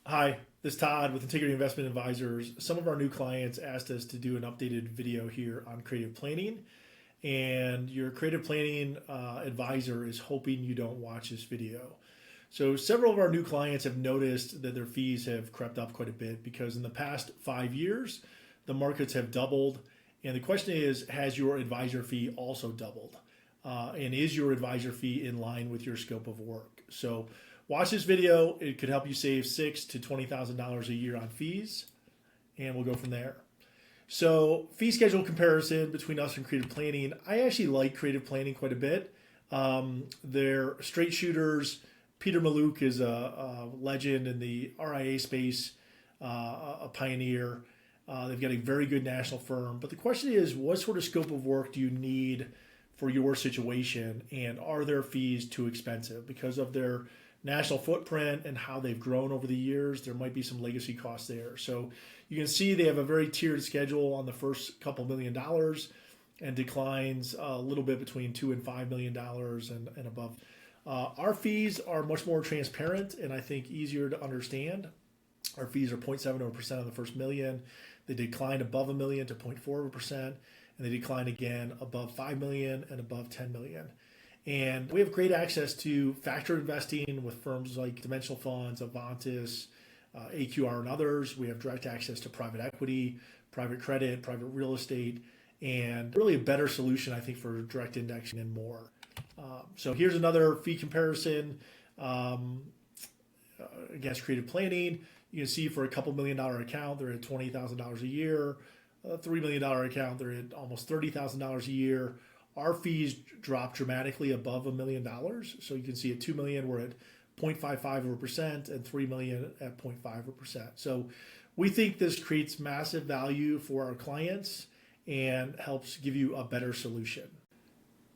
Hi, this is Todd with Integrity Investment Advisors. Some of our new clients asked us to do an updated video here on creative planning, and your creative planning advisor is hoping you don't watch this video. So, several of our new clients have noticed that their fees have crept up quite a bit because in the past 5 years, the markets have doubled. And the question is, has your advisor fee also doubled? And is your advisor fee in line with your scope of work? So, watch this video. It could help you save $6,000 to $20,000 a year on fees, and we'll go from there. So, fee schedule comparison between us and creative planning. I actually like creative planning quite a bit. They're straight shooters. Peter Mallouk is a legend in the RIA space, a pioneer. They've got a very good national firm. But the question is, what sort of scope of work do you need for your situation? And are their fees too expensive? Because of their national footprint and how they've grown over the years, there might be some legacy costs there. So you can see they have a very tiered schedule on the first couple $1 million and declines a little bit between $2 and $5 million and above. Our fees are much more transparent and I think easier to understand. Our fees are 0.7% on the first million. They decline above $1 million to 0.4%, and they decline again above 5 million and above 10 million. And we have great access to factor investing with firms like Dimensional Funds, Avantis, AQR, and others. We have direct access to private equity, private credit, private real estate, and really a better solution, I think, for direct indexing and more. So here's another fee comparison against creative planning. You can see for a couple $1 million account, they're at $20,000 a year. A $3 million account, they're at almost $30,000 a year. Our fees drop dramatically above $1 million. So you can see at 2 million, we're at 0.55%, and 3 million at 0.5%. So we think this creates massive value for our clients and helps give you a better solution.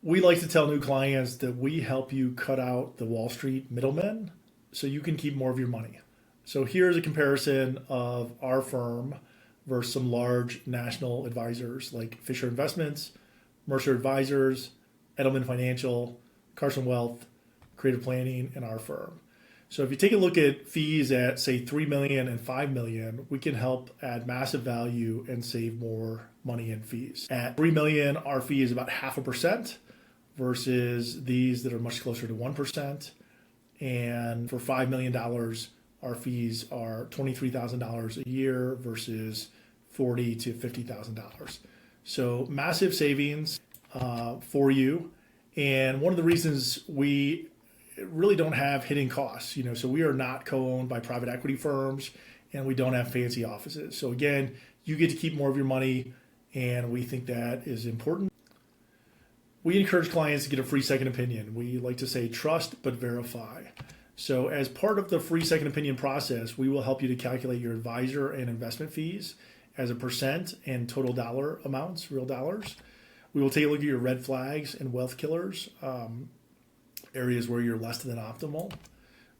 We like to tell new clients that we help you cut out the Wall Street middlemen so you can keep more of your money. So here's a comparison of our firm versus some large national advisors like Fisher Investments, Mercer Advisors, Edelman Financial, Carson Wealth, Creative Planning, and our firm. So if you take a look at fees at say 3 million and 5 million, we can help add massive value and save more money in fees. At 3 million, our fee is about 0.5% versus these that are much closer to 1%. And for $5 million, our fees are $23,000 a year versus $40,000 to $50,000. So massive savings for you. And one of the reasons we really don't have hidden costs, so we are not co-owned by private equity firms and we don't have fancy offices. So again, you get to keep more of your money and we think that is important. We encourage clients to get a free second opinion. We like to say trust but verify. So as part of the free second opinion process, we will help you to calculate your advisor and investment fees as a percent and total dollar amounts, real dollars. We will take a look at your red flags and wealth killers, areas where you're less than optimal.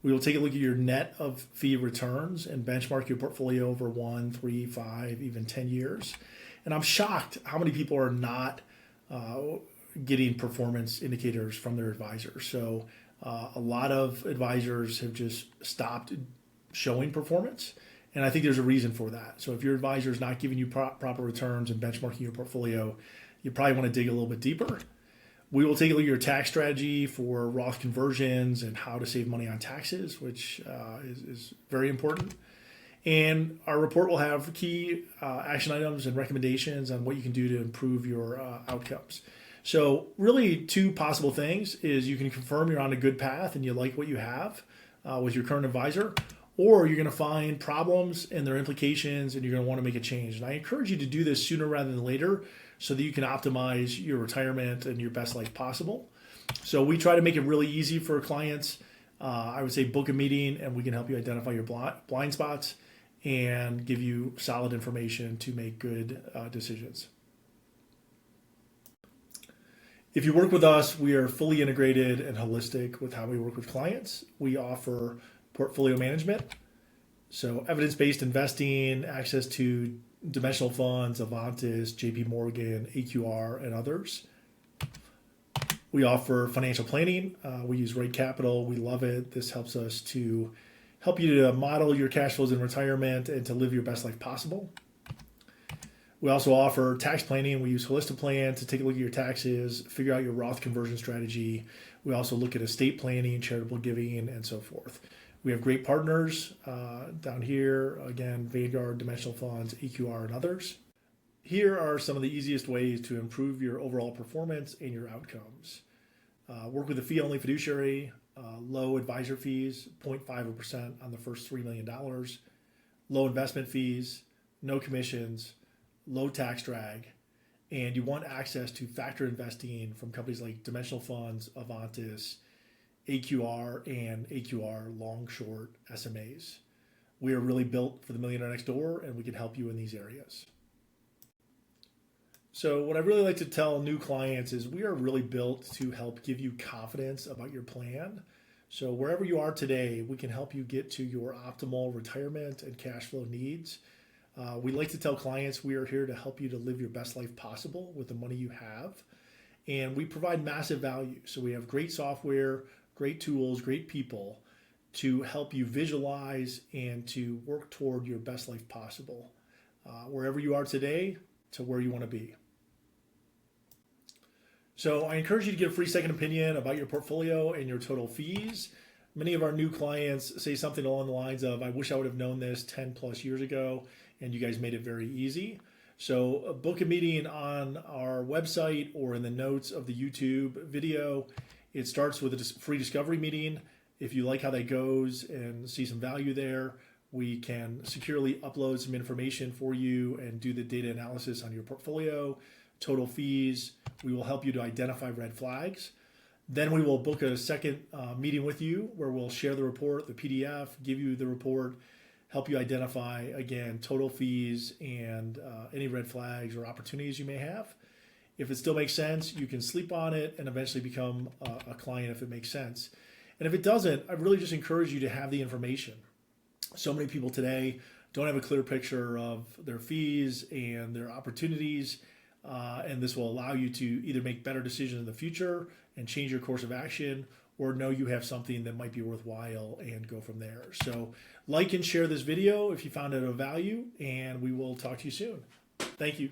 We will take a look at your net of fee returns and benchmark your portfolio over 1, 3, 5, even 10 years. And I'm shocked how many people are not getting performance indicators from their advisors. So a lot of advisors have just stopped showing performance. And I think there's a reason for that. So if your advisor is not giving you proper returns and benchmarking your portfolio, you probably want to dig a little bit deeper. We will take a look at your tax strategy for Roth conversions and how to save money on taxes, which is very important. And our report will have key action items and recommendations on what you can do to improve your outcomes. So really two possible things is you can confirm you're on a good path and you like what you have with your current advisor, or you're going to find problems and their implications and you're going to want to make a change. And I encourage you to do this sooner rather than later so that you can optimize your retirement and your best life possible. So we try to make it really easy for clients. I would say book a meeting and we can help you identify your blind spots and give you solid information to make good decisions. If you work with us, we are fully integrated and holistic with how we work with clients. We offer portfolio management, so evidence-based investing, access to Dimensional Funds, Avantis, JP Morgan, AQR, and others. We offer financial planning. We use Rate Capital. We love it. This helps us to help you to model your cash flows in retirement and to live your best life possible. We also offer tax planning. We use Holistic Plan to take a look at your taxes, figure out your Roth conversion strategy. We also look at estate planning, charitable giving, and so forth. We have great partners down here. Again, Vanguard, Dimensional Funds, EQR, and others. Here are some of the easiest ways to improve your overall performance and your outcomes. Work with a fee-only fiduciary, low advisor fees, 0.5% on the first $3 million, low investment fees, no commissions, low tax drag, and you want access to factor investing from companies like Dimensional Funds, Avantis, AQR, and AQR long-short SMAs. We are really built for the Millionaire Next Door, and we can help you in these areas. So what I really like to tell new clients is we are really built to help give you confidence about your plan. So wherever you are today, we can help you get to your optimal retirement and cash flow needs. We like to tell clients we are here to help you to live your best life possible with the money you have. And we provide massive value. So we have great software, great tools, great people to help you visualize and to work toward your best life possible. Wherever you are today to where you want to be. So I encourage you to get a free second opinion about your portfolio and your total fees. Many of our new clients say something along the lines of, I wish I would have known this 10 plus years ago, and you guys made it very easy. So book a meeting on our website or in the notes of the YouTube video. It starts with a free discovery meeting. If you like how that goes and see some value there, we can securely upload some information for you and do the data analysis on your portfolio, total fees. We will help you to identify red flags. Then we will book a second meeting with you where we'll share the report, the PDF, give you the report, help you identify, again, total fees and any red flags or opportunities you may have. If it still makes sense, you can sleep on it and eventually become a client if it makes sense. And if it doesn't, I really just encourage you to have the information. So many people today don't have a clear picture of their fees and their opportunities, and this will allow you to either make better decisions in the future and change your course of action, or know you have something that might be worthwhile and go from there. So like and share this video if you found it of value, and we will talk to you soon. Thank you.